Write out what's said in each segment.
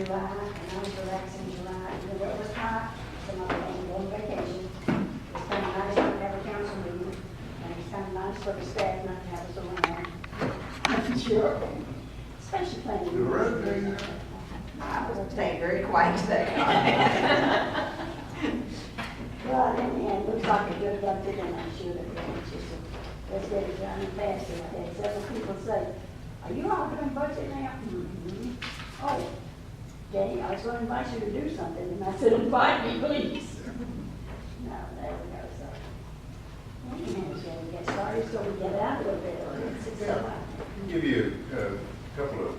July, and I was relaxing in July, and the weather was hot, so my family go on vacation. It was kind of nice not to have a council meeting, and it was kind of nice for the staff not to have us around. Sure. Especially planning. The road meeting. I was staying very quiet today. Well, in the end, looks like a good budget, and I'm sure that it's just, let's get it done faster. I had several people say, are you all doing budget now? Mm-hmm. Oh, Jenny, I was going to invite you to do something, and I said, invite me, please. No, there we go, so. Anyhow, shall we get started, so we get out a little bit early, it's 6 o'clock. Give you a couple of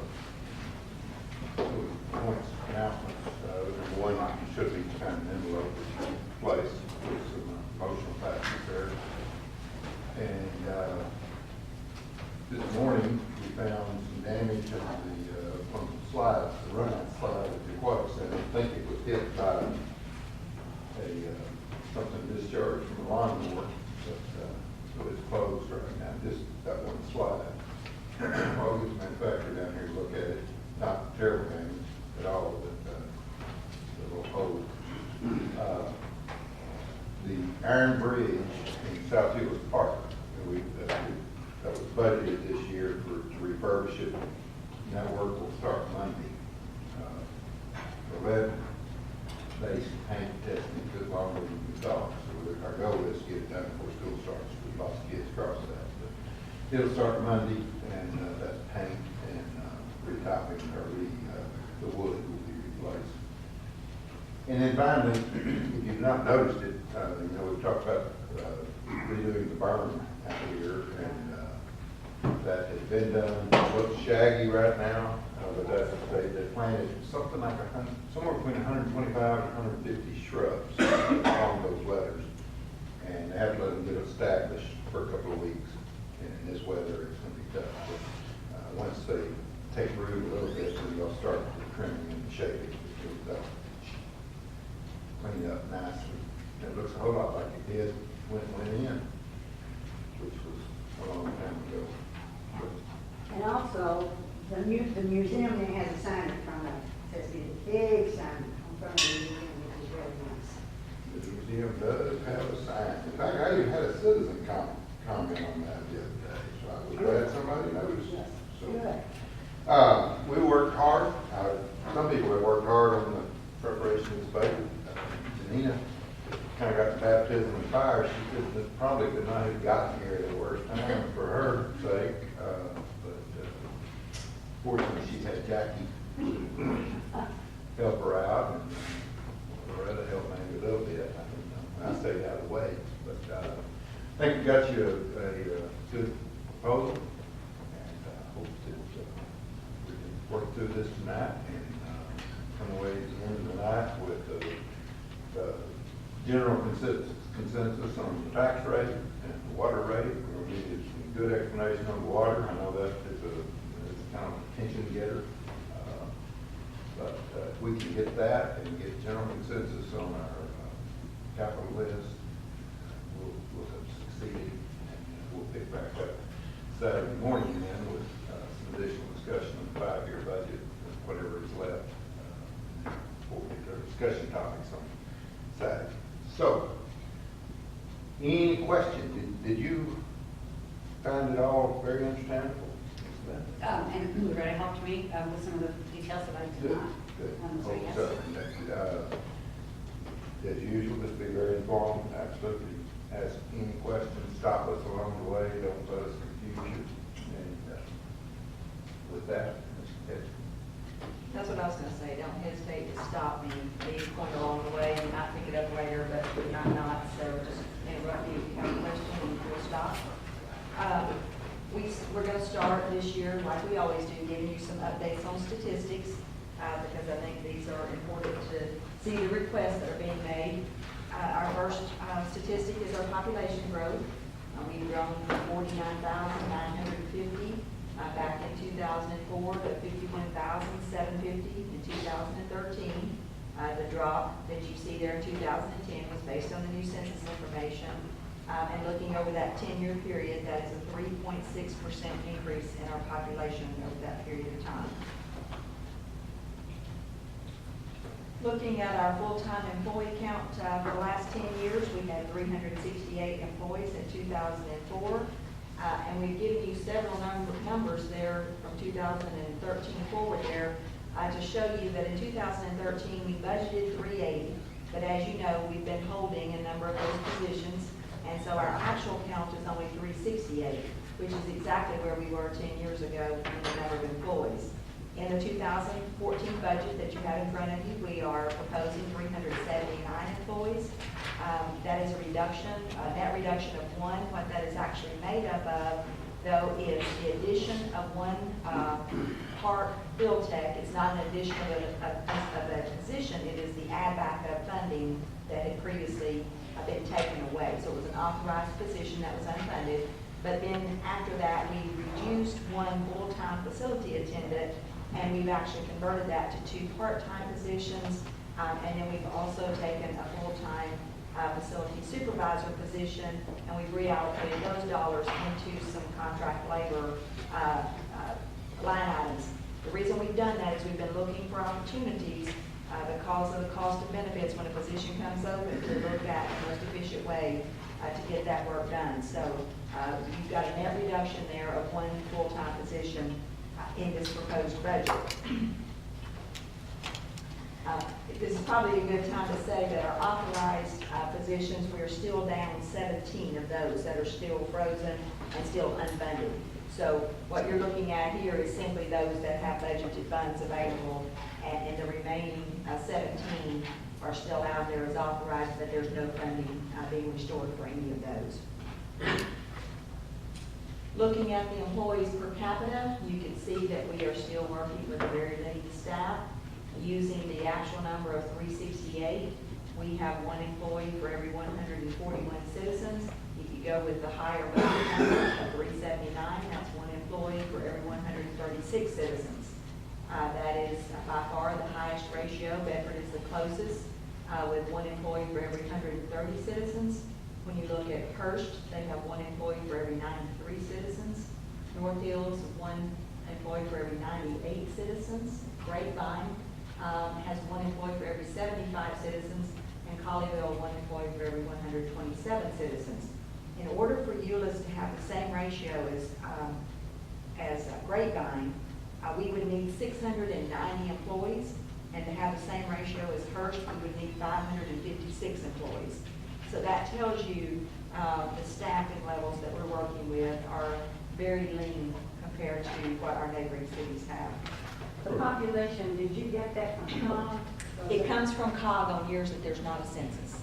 points, announcements. Number one, you should be kind of envelope place with some emotional factors there. And this morning, we found some damage on the slides, the run-out slide at the aquatic center. I think it was hit by something discharged from the lawnmower, but so it's closed right now, just that one slide. I'll get the manufacturer down here to look at it. Not terrible damage at all, but a little hole. The Iron Bridge in South Euless Park, that was budgeted this year to refurbish it. And that work will start Monday. 11 days paint testing took longer than we thought, so our goal is to get it done before school starts. We've lost kids across that. But it'll start Monday, and that's paint and retopping or the wood will be replaced. And then finally, if you've not noticed it, we've talked about redoing the berm out here, and that has been done. It looks shaggy right now, but they planted something like somewhere between 125 and 150 shrubs along those letters, and they have to let them get established for a couple of weeks. And in this weather, it's going to be tough. But once they take root a little bit, then they'll start trimming and shaping. It'll clean up nicely. It looks a whole lot like it did when it went in, which was a long time ago. And also, the museum there has a sign in front of it, says a big sign in front of the museum, which is really nice. The museum does have a sign. In fact, I even had a citizen comment on that the other day, so I was glad somebody noticed. Yes, So, good. we worked hard. Some people have worked hard on the preparation of this budget. Janina kind of got the baptism of fire. She said this probably could not have gotten here at the worst time for her sake. But fortunately, she had Jackie help her out, and Loretta helped me a little bit. I stayed out of the way. But I think we got you a good proposal, and hope that we can work through this tonight and come away at the end of the night with the general consensus on the tax rate and the water rate. We'll give you some good explanation on the water. I know that it's kind of a tension getter, but if we can get that and get general consensus on our capital list, we'll have succeeded, and we'll pick back up Saturday morning then with some additional discussion on the 5-year budget, whatever is left, before we get to our discussion topics on Saturday. So, any questions? Did you find it all very understandable? And Loretta helped me with some of the details that I did Good, not. good. So yes. So, as usual, just be very informed, absolutely. Ask any questions, stop us along the way, don't let us confuse you. And with that, Mr. Hedges. That's what I was gonna say, don't hesitate to stop me, any point along the way, you might pick it up later, but we might not, so just interrupt you if you have a question and we'll stop. We're gonna start this year, like we always do, giving you some updates on statistics, because I think these are important to see the requests that are being made. Our first statistic is our population growth. We've grown from 49,950 back in 2004 to 51,750 in 2013. The drop that you see there in 2010 was based on the new census information. And looking over that 10-year period, that is a 3.6% increase in our population over that period of time. Looking at our full-time employee count for the last 10 years, we had 368 employees in 2004. And we've given you several numbers there from 2013 forward there to show you that in 2013 we budgeted 380, but as you know, we've been holding a number of those positions, and so our actual count is only 368, which is exactly where we were 10 years ago in the number of employees. In the 2014 budget that you have in front of you, we are proposing 379 employees. That is a reduction, a net reduction of one. What that is actually made up of, though, is the addition of one part field tech. It's not an addition of a position, it is the add back of funding that had previously been taken away. So it was an authorized position that was unfunded. But then after that, we reduced one full-time facility attendant, and we've actually converted that to 2 part-time positions. And then we've also taken a full-time facility supervisor position, and we've reallocated those dollars into some contract labor line items. The reason we've done that is we've been looking for opportunities because of the cost of benefits when a position comes open to look at the most efficient way to get that work done. So you've got a net reduction there of one full-time position in this proposed budget. This is probably a good time to say that our authorized positions, we're still down 17 of those that are still frozen and still unfunded. So what you're looking at here is simply those that have budgeted funds available, and the remaining 17 are still out there as authorized, but there's no funding being restored for any of those. Looking at the employees per capita, you can see that we are still working with a very lean staff. Using the actual number of 368, we have 1 employee for every 141 citizens. If you go with the higher budget number of 379, that's 1 employee for every 136 citizens. That is by far the highest ratio. Bedford is the closest with 1 employee for every 130 citizens. When you look at Hurst, they have 1 employee for every 93 citizens. North Hills, 1 employee for every 98 citizens. Grapevine has 1 employee for every 75 citizens, and Colleyville 1 employee for every 127 citizens. In order for Euless to have the same ratio as Grapevine, we would need 690 employees, and to have the same ratio as Hurst, we would need 556 employees. So that tells you the staffing levels that we're working with are very lean compared to what our neighboring cities have. The population, did you get that from COG? It comes from COG on years that there's not a census.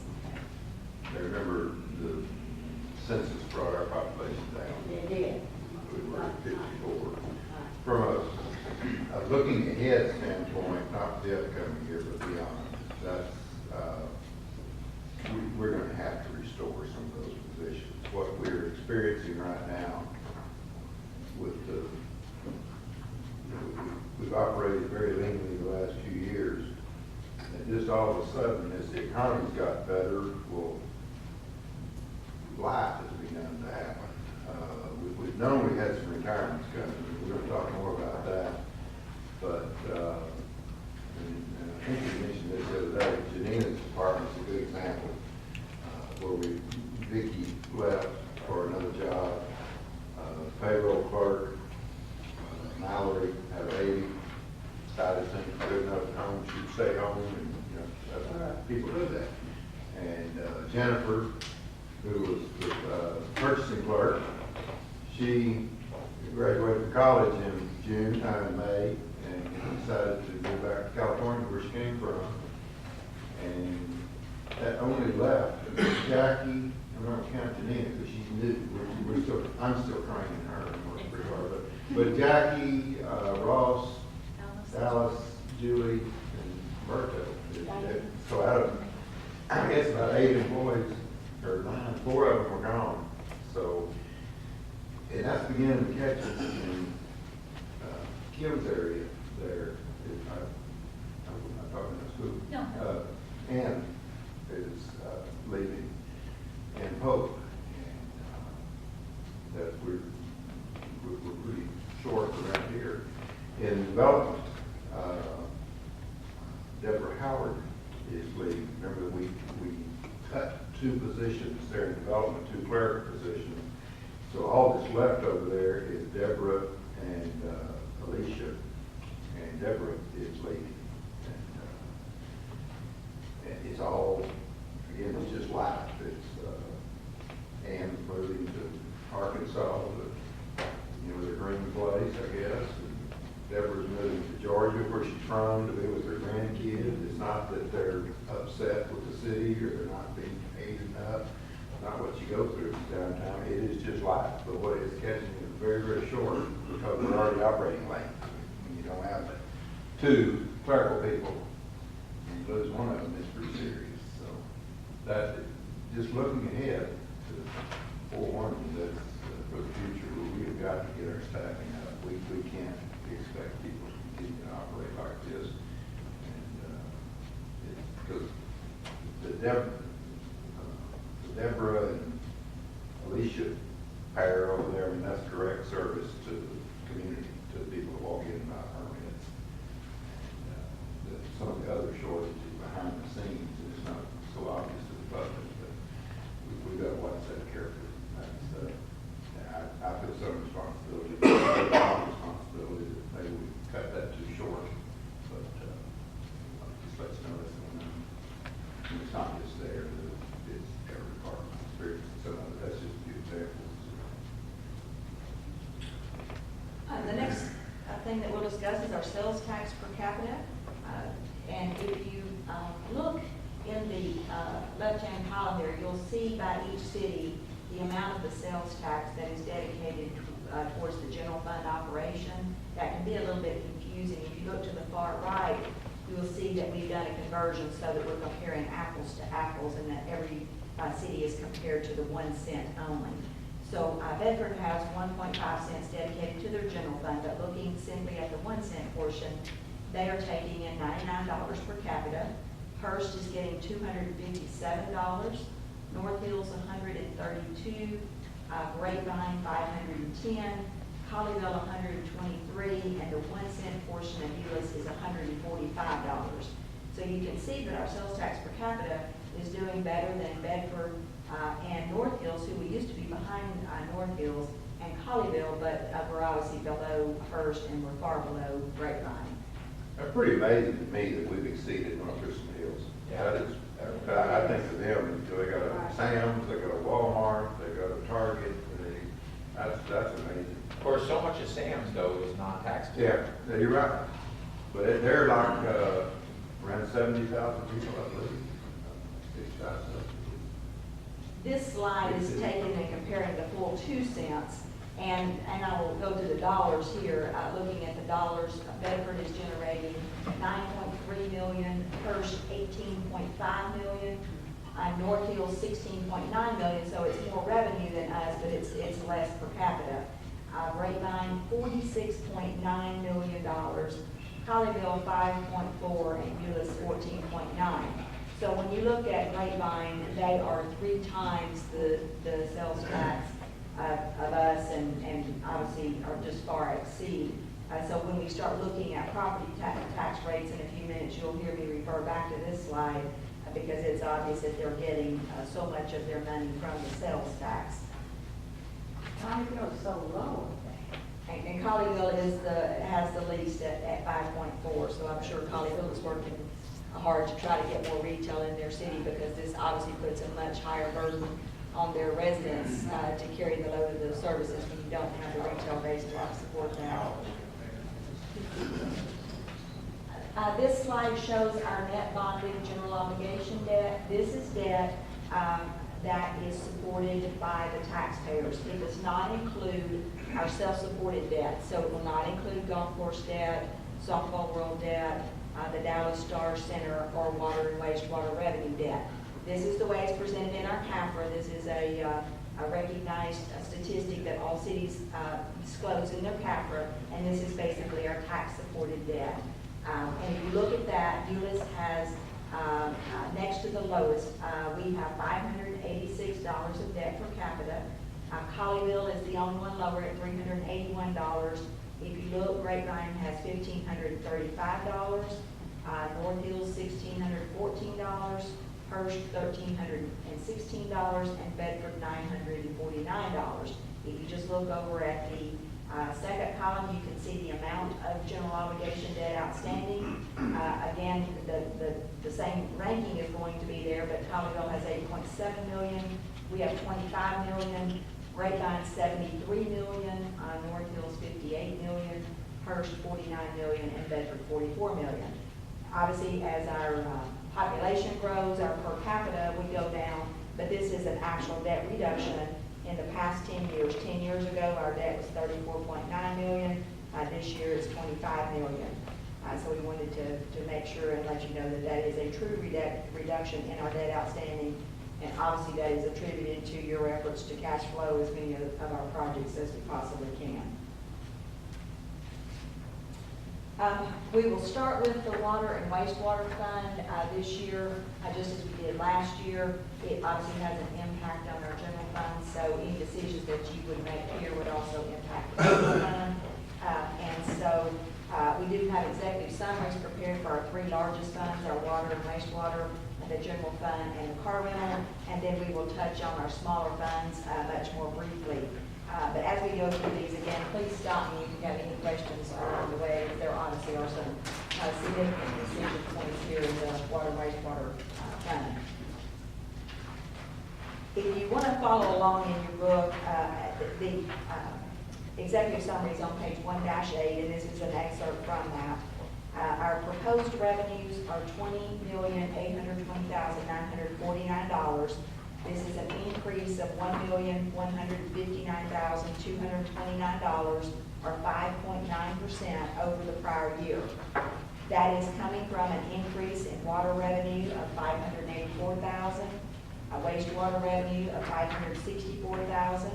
I remember the census brought our population down. It did. We were at 54. From a looking ahead standpoint, not the upcoming year, but beyond, that's, we're going to have to restore some of those positions. What we're experiencing right now with the, we've operated very leanly the last few years, and just all of a sudden, as the economy's got better, well, life has begun to happen. We've known we had some retirements coming. We're going to talk more about that. But and I think you mentioned this the other day. Janina's department's a good example where Vicki left for another job. Payroll clerk, Mallory had a baby, decided things were good enough at home, she'd stay home, and that's, people do that. And Jennifer, who was the purchasing clerk, she graduated from college in May, and decided to go back to California where she came from. And that only left Jackie. I'm not counting Janina because she's new. I'm still training her and working pretty hard. But Jackie, Ross, Dallas, Julie, and Berto. So out of, I guess about 8 employees, or 9, 4 of them were gone. So, and that's beginning to catch us in Kim's area there. I'm talking about school. No. Ann is leaving, and Pope, and that we're pretty short around here. In development, Deborah Howard is leaving. Remember, we cut 2 positions there in development, 2 clerical positions. So all that's left over there is Deborah and Alicia, and Deborah is leaving. And it's all, again, it's just life. It's Ann's moving to Arkansas, the green place, I guess. And Deborah's moving to Georgia, where she's from, to be with her grandkids. It's not that they're upset with the city or they're not being paid enough. Not what you go through downtown. It is just life. But what is catching is very, very short because we're already operating late. You don't have 2 clerical people, and you lose one of them, it's pretty serious. So that, just looking ahead to forewarning that for the future, we have got to get our staffing up. We can't expect people to continue to operate like this. And it's because the Deborah and Alicia pair over there, I mean, that's direct service to the community, to the people who walk in and out permits. And some of the other shortages behind the scenes, and it's not so obvious to the public, but we've got to watch that carefully. I feel some responsibility, responsibility that maybe we cut that too short, but just let you know that's going on. And it's not just there, it's every department experience. So that's just a few examples. The next thing that we'll discuss is our sales tax per capita. And if you look in the left-hand column there, you'll see by each city the amount of the sales tax that is dedicated towards the general fund operation. That can be a little bit confusing. If you look to the far right, you will see that we've done a conversion so that we're comparing apples to apples and that every city is compared to the 1 cent only. So Bedford has 1.5 cents dedicated to their general fund, but looking simply at the 1 cent portion, they are taking in $99 per capita. Hearst is getting $257. North Hills $132, Grapevine $510, Colleyville $123, and the 1 cent portion of Euless is $145. So you can see that our sales tax per capita is doing better than Bedford and North Hills, who we used to be behind North Hills, and Colleyville, but we're obviously below Hearst and we're far below Grapevine. It's pretty amazing to me that we've exceeded North Hills. That is, I think of them, they got a Sam's, they got a Walmart, they got a Target, that's amazing. Of course, so much of Sam's though is non-taxable. Yeah, you're right. But they're like around 70,000 people, I believe. 60,000. This slide is taking and comparing the full 2 cents, and I will go to the dollars here. Looking at the dollars, Bedford is generating $9.3 million, Hearst $18.5 million, North Hills $16.9 million, so it's more revenue than us, but it's less per capita. Grapevine $46.9 million, Colleyville $5.4, and Euless $14.9. So when you look at Grapevine, they are 3 times the sales tax of us, and obviously are just far exceed. So when we start looking at property tax rates in a few minutes, you'll hear me refer back to this slide because it's obvious that they're getting so much of their money from the sales tax. Colleyville is so low. And Colleyville has the least at 5.4, so I'm sure Colleyville is working hard to try to get more retail in their city because this obviously puts a much higher burden on their residents to carry the load of the services when you don't have the retail base to support that. This slide shows our net bonding general obligation debt. This is debt that is supported by the taxpayers. It does not include our self-supported debt. So it will not include golf course debt, softball world debt, the Dallas Star Center, or water and wastewater revenue debt. This is the way it's presented in our CAFRA. This is a recognized statistic that all cities disclose in their CAFRA, and this is basically our tax-supported debt. And if you look at that, Euless has next to the lowest, we have $586 of debt per capita. Colleyville is the only one lower at $381. If you look, Grapevine has $1,535. North Hills $1,640. $1,414, Hurst $1,316, and Bedford $949. If you just look over at the second column, you can see the amount of general obligation debt outstanding. Again, the same ranking is going to be there, but Colleyville has 8.7 million. We have 25 million. Grapevine 73 million. North Hills 58 million. Hurst 49 million, and Bedford 44 million. Obviously, as our population grows, our per capita, we go down, but this is an actual debt reduction in the past 10 years. 10 years ago, our debt was 34.9 million. This year, it's 25 million. So we wanted to make sure and let you know that that is a true reduction in our debt outstanding. And obviously, that is attributed to your efforts to cash flow as many of our projects as we possibly can. We will start with the water and wastewater fund this year, just as we did last year. It obviously has an impact on our general fund, so any decisions that you would make here would also impact the general fund. And so we do have executive summaries prepared for our three largest funds, our water and wastewater, the general fund, and the car rental, and then we will touch on our smaller funds much more briefly. But as we go through these again, please stop me if you have any questions along the way. There honestly are some significant decision points here in the water and wastewater fund. If you want to follow along in your book, the executive summary is on page 1-8, and this is an excerpt from that. Our proposed revenues are $20,820,949. This is an increase of $1,159,229, or 5.9% over the prior year. That is coming from an increase in water revenue of $584,000, a wastewater revenue of $564,000.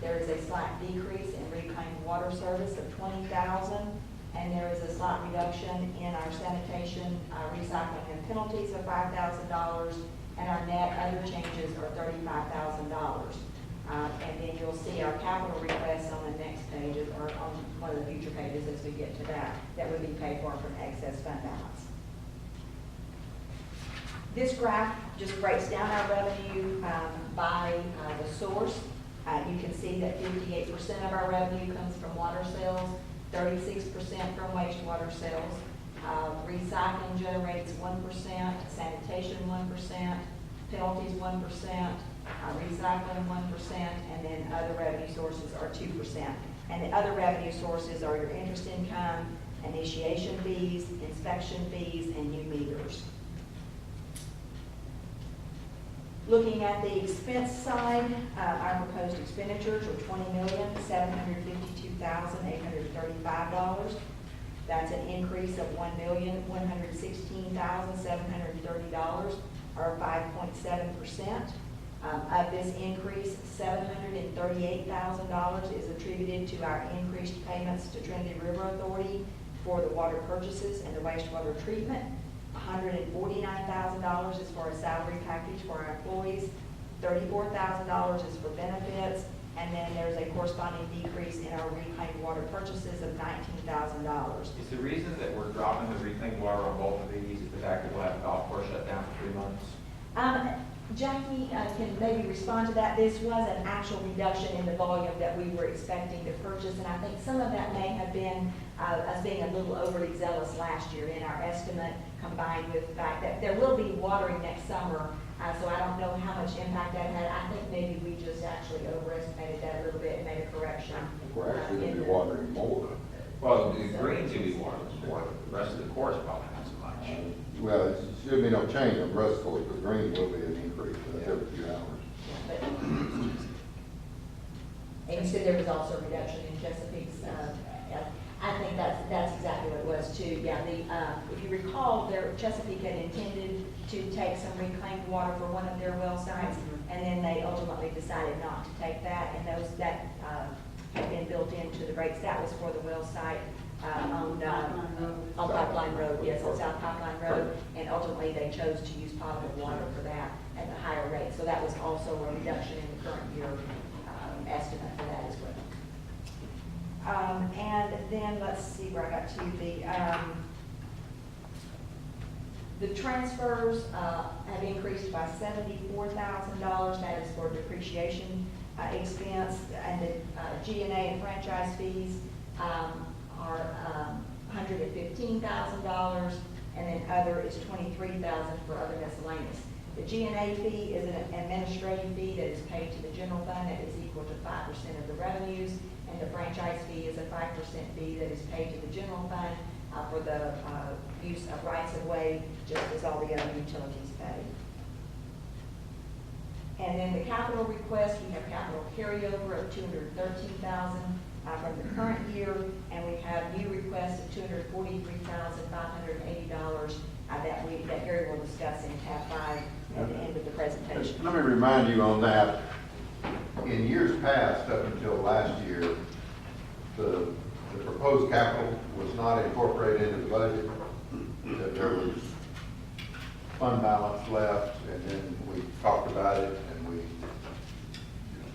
There is a slight decrease in reclaimed water service of $20,000, and there is a slight reduction in our sanitation, recycling, and penalties of $5,000. And our net other changes are $35,000. And then you'll see our capital requests on the next page, or on one of the future pages as we get to that would be paid for from excess fund balance. This graph just breaks down our revenue by the source. You can see that 58% of our revenue comes from water sales, 36% from wastewater sales. Recycling generates 1%, sanitation 1%, penalties 1%, recycling 1%, and then other revenue sources are 2%. And the other revenue sources are your interest income, initiation fees, inspection fees, and new meters. Looking at the expense side, our proposed expenditures are $20,752,835. That's an increase of $1,116,730, or 5.7%. Of this increase, $738,000 is attributed to our increased payments to Trinity River Authority for the water purchases and the wastewater treatment. $149,000 is for a salary package for our employees. $34,000 is for benefits. And then there's a corresponding decrease in our reclaimed water purchases of $19,000. Is the reason that we're dropping the reclaimed water on both of these is the fact that we'll have a golf course shut down for 3 months? Jackie can maybe respond to that. This was an actual reduction in the volume that we were expecting to purchase, and I think some of that may have been us being a little overly zealous last year in our estimate, combined with the fact that there will be watering next summer, so I don't know how much impact that had. I think maybe we just actually overestimated that a little bit and made a correction. We're actually going to be watering more. Well, the greens will be watered more, the rest of the course probably not so much. Well, it should be no change on rust course, but green will be an increase every few hours. But, and you said there was also a reduction in Chesapeake's, I think that's exactly what it was too. Yeah, if you recall, Chesapeake had intended to take some reclaimed water for one of their well sites, and then they ultimately decided not to take that, and that had been built into the rates. That was for the well site on Pipeline Road, yes, on South Pipeline Road, and ultimately they chose to use potable water for that at the higher rate. So that was also a reduction in the current year estimate for that as well. And then let's see where I got to. The transfers have increased by $74,000. That is for depreciation expense, and the G&A and franchise fees are $115,000, and then other is $23,000 for other miscellaneous. The G&A fee is an administrative fee that is paid to the general fund that is equal to 5% of the revenues, and the franchise fee is a 5% fee that is paid to the general fund for the use of rights of way, just as all the other utilities pay. And then the capital request, we have capital carryover of $213,000 from the current year, and we have new requests of $243,580 that Gary will discuss in tab 5 at the end of the presentation. Let me remind you on that, in years past, up until last year, the proposed capital was not incorporated into the budget. That there was fund balance left, and then we talked about it and we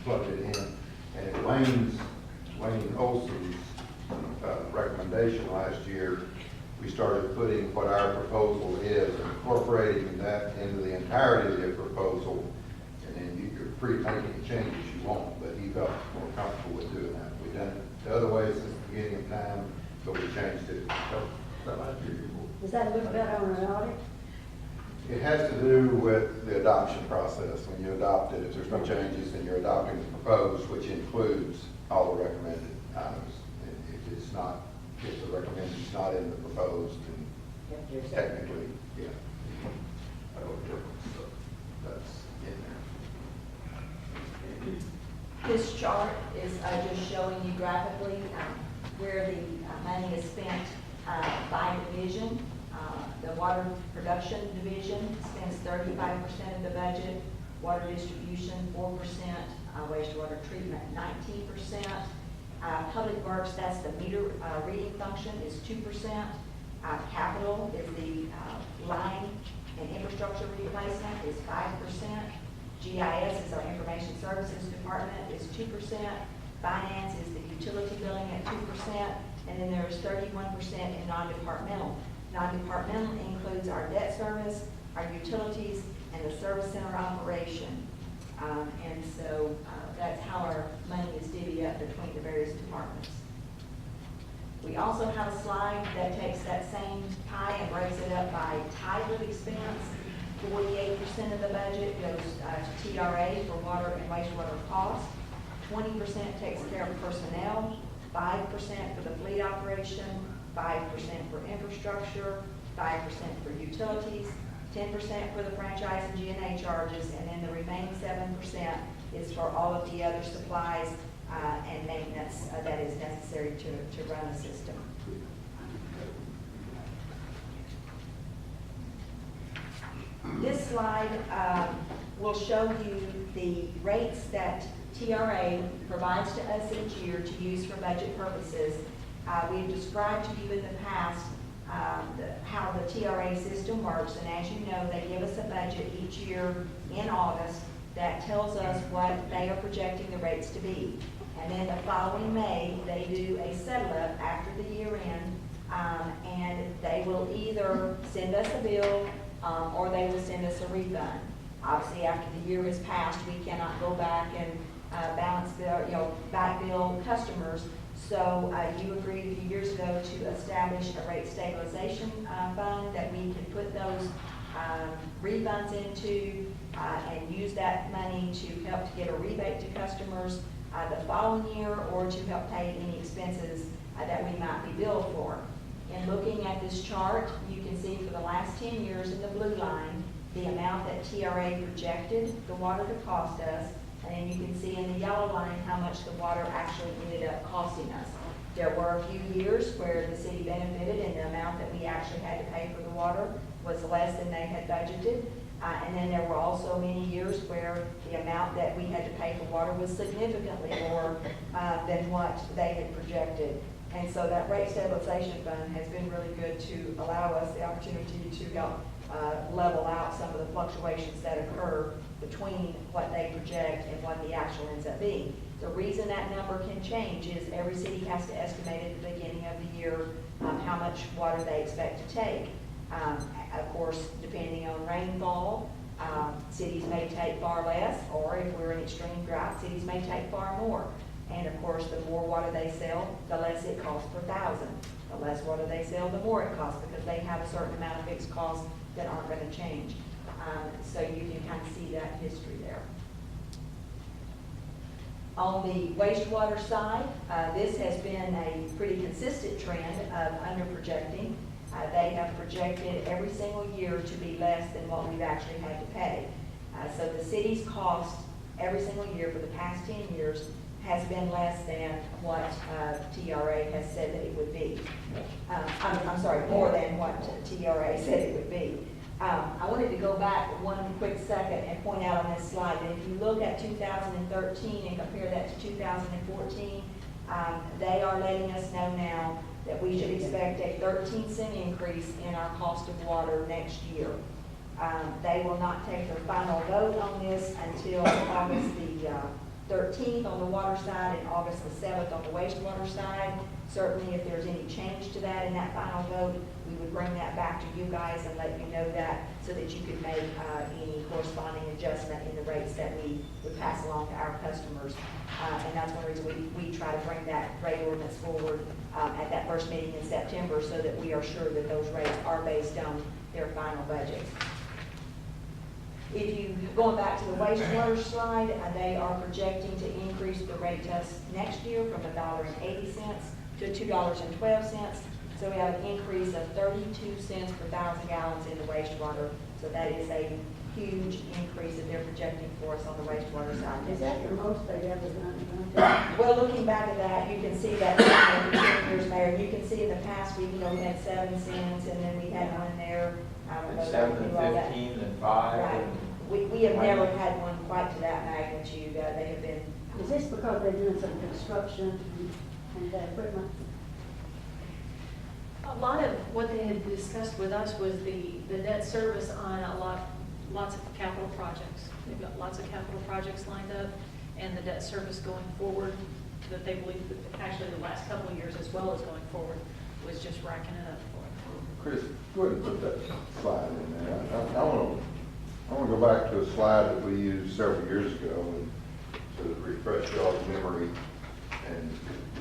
plugged it in. And Wayne Olson's recommendation last year, we started putting what our proposal is, and incorporating that into the entirety of the proposal, and then you're free to make any changes you want, but he felt more comfortable with doing that. We've done it the other way since the beginning of time, but we changed it. Does that look better on an audit? It has to do with the adoption process. When you adopt it, if there's no changes, then you're adopting the proposed, which includes all the recommended items. If it's not, if the recommended is not in the proposed, then technically, yeah. I don't know, so that's in there. This chart is just showing you graphically where the money is spent by division. The water production division spends 35% of the budget, water distribution 4%, wastewater treatment 19%. Public works, that's the meter reading function, is 2%. Capital is the line and infrastructure replacement is 5%. GIS is our information services department is 2%. Finance is the utility billing at 2%. And then there's 31% in non-departmental. Non-departmental includes our debt service, our utilities, and the service center operation. And so that's how our money is divvied up between the various departments. We also have a slide that takes that same pie and breaks it up by type of expense. 48% of the budget goes to TRA for water and wastewater costs. 20% takes care of personnel, 5% for the fleet operation, 5% for infrastructure, 5% for utilities, 10% for the franchise and G&A charges, and then the remaining 7% is for all of the other supplies and maintenance that is necessary to run the system. This slide will show you the rates that TRA provides to us each year to use for budget purposes. We've described to you in the past how the TRA system works, and as you know, they give us a budget each year in August that tells us what they are projecting the rates to be. And then the following May, they do a settle-up after the year end, and they will either send us a bill or they will send us a refund. Obviously, after the year has passed, we cannot go back and balance bill, back bill customers. So you agreed a few years ago to establish a rate stabilization fund that we can put those refunds into and use that money to help to get a rebate to customers the following year, or to help pay any expenses that we might be billed for. In looking at this chart, you can see for the last 10 years in the blue line, the amount that TRA projected the water to cost us, and then you can see in the yellow line how much the water actually ended up costing us. There were a few years where the city benefited and the amount that we actually had to pay for the water was less than they had budgeted. And then there were also many years where the amount that we had to pay for water was significantly more than what they had projected. And so that rate stabilization fund has been really good to allow us the opportunity to help level out some of the fluctuations that occur between what they project and what the actual ends up being. The reason that number can change is every city has to estimate at the beginning of the year how much water they expect to take. Of course, depending on rainfall, cities may take far less, or if we're in extreme drought, cities may take far more. And of course, the more water they sell, the less it costs per thousand. The less water they sell, the more it costs, because they have a certain amount of fixed costs that aren't going to change. So you can kind of see that history there. On the wastewater side, this has been a pretty consistent trend of under-projecting. They have projected every single year to be less than what we've actually had to pay. So the city's cost every single year for the past 10 years has been less than what TRA has said that it would be. I'm sorry, more than what TRA said it would be. I wanted to go back one quick second and point out on this slide that if you look at 2013 and compare that to 2014, they are letting us know now that we should expect a 13-cent increase in our cost of water next year. They will not take their final vote on this until August the 13th on the water side and August the 7th on the wastewater side. Certainly, if there's any change to that in that final vote, we would bring that back to you guys and let you know that so that you could make any corresponding adjustment in the rates that we would pass along to our customers. And that's one reason we try to bring that rate ordinance forward at that first meeting in September so that we are sure that those rates are based on their final budget. If you, going back to the wastewater slide, they are projecting to increase the rate to us next year from $1.80 to $2.12. So we have an increase of 32 cents per 1,000 gallons in the wastewater. So that is a huge increase that they're projecting for us on the wastewater side. Is that the most they've ever done? Well, looking back at that, you can see that for 10 years, Mayor. You can see in the past, we had 7 cents, and then we had one there. I don't know if 7 you and knew all that. 15 and 5. Right. We have never had one quite to that magnitude. They have been. Is this because they're doing some construction and equipment? A lot of what they had discussed with us was the debt service on lots of capital projects. They've got lots of capital projects lined up, and the debt service going forward that they believe that actually the last couple of years as well as going forward was just racking it up for them. Chris, go ahead and put that slide in there. I want to go back to a slide that we used several years ago and to refresh y'all's memory. And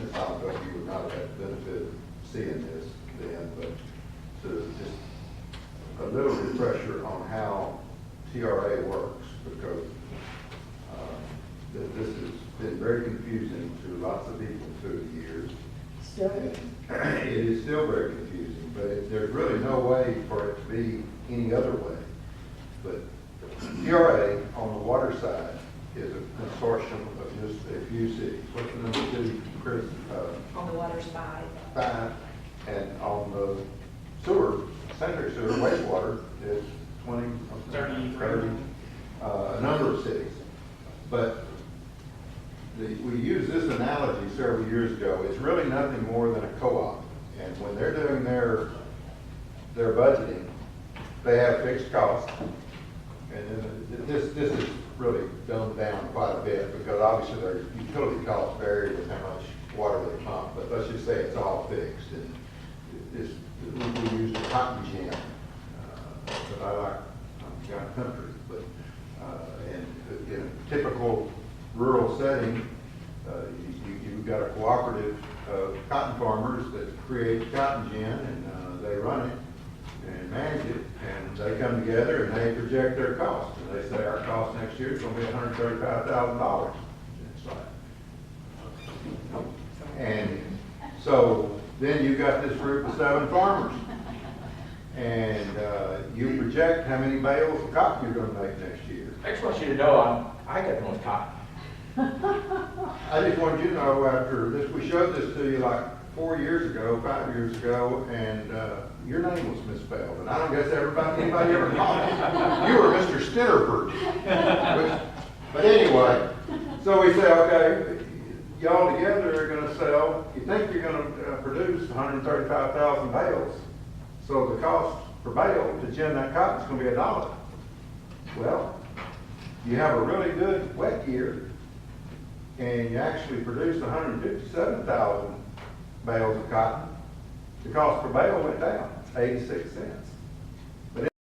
Ms. Holloway, you would not have had the benefit of seeing this then, but to just a little refresher on how TRA works, because this has been very confusing to lots of people through the years. Still? It is still very confusing, but there's really no way for it to be any other way. But TRA on the water side is a consortium of just a few cities. What's the number of cities, Chris? On the water side. 5. And on the sewer, sanitary sewer, wastewater is 20, 30, a number of cities. But we used this analogy several years ago. It's really nothing more than a co-op. And when they're doing their budgeting, they have fixed costs. And then this is really dumbed down quite a bit because obviously their utility costs vary with how much water they pump. But let's just say it's all fixed. And we use the cotton gin, but I like kind of country. But and in a typical rural setting, you've got a cooperative of cotton farmers that create cotton gin, and they run it and manage it, and they come together and they project their costs, and they say our cost next year is going to be $135,000. It's like, and so then you got this group of 7 farmers, and you project how many bales of cotton you're going to make next year. I just want you to know I got the most cotton. I just wanted you to know after this, we showed this to you like 4 years ago, 5 years ago, and your name was misspelled, and I don't guess anybody ever called you. You were Mr. Stitterford. But anyway, so we say, okay, y'all together are going to sell, you think you're going to produce 135,000 bales, so the cost per bale to gin that cotton is going to be $1. Well, you have a really good wet year, and you actually produce 157,000 bales of cotton. The cost per bale went down 86 cents.